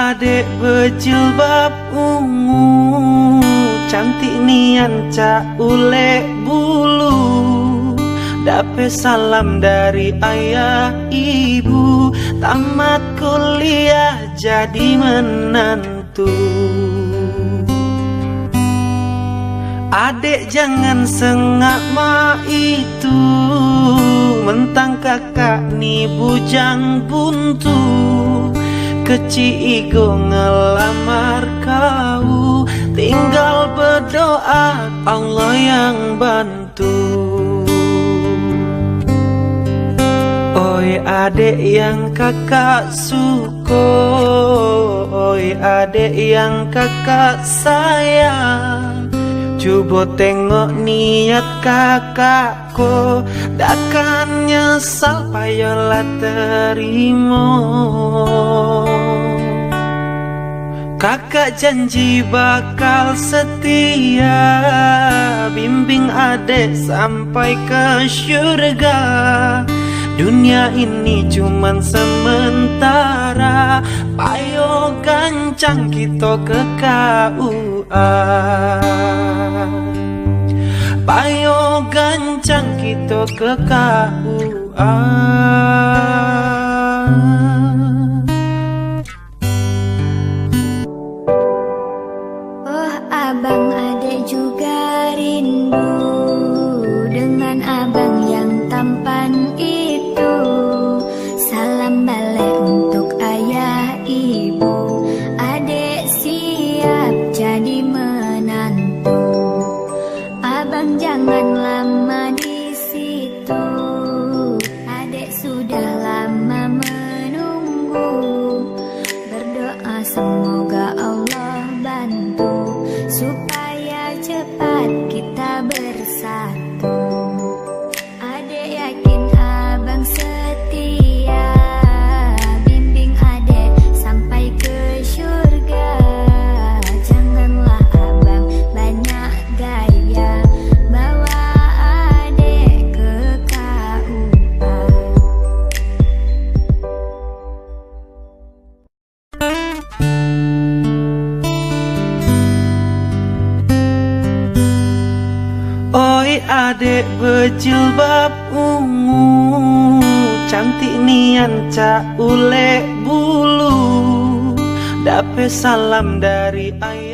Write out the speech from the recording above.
adek berjilbab ungu, cantik nian cak ulek bulu. Dapat salam dari ayah ibu, tamat kuliah jadi menantu. Adek jangan sengak mak itu, mentang kakak ni bujang buntu. Kecil ego ngelamar kau, tinggal berdoa Allah yang bantu. Oi adek yang kakak suka, oi adek yang kakak sayang, coba tengok niat kakakku, takkan nyesal payolah terima. Kakak janji bakal setia, bimbing adek sampai ke syurga. Dunia ini cuman sementara, payo gancang kita ke KUA. Payo gancang kita ke KUA. Oh abang adek juga rindu dengan abang yang tampan itu. Salam balik untuk ayah ibu, adek siap jadi menantu. Abang jangan lama di situ, adek sudah lama menunggu. Berdoa semoga Allah bantu, supaya cepat kita bersatu. Adek yakin abang setia, bimbing adek sampai ke syurga. Janganlah abang banyak gaya, bawa adek ke KUA. Oi adek berjilbab ungu, cantik nian cak ulek bulu. Dapat salam dari ayah.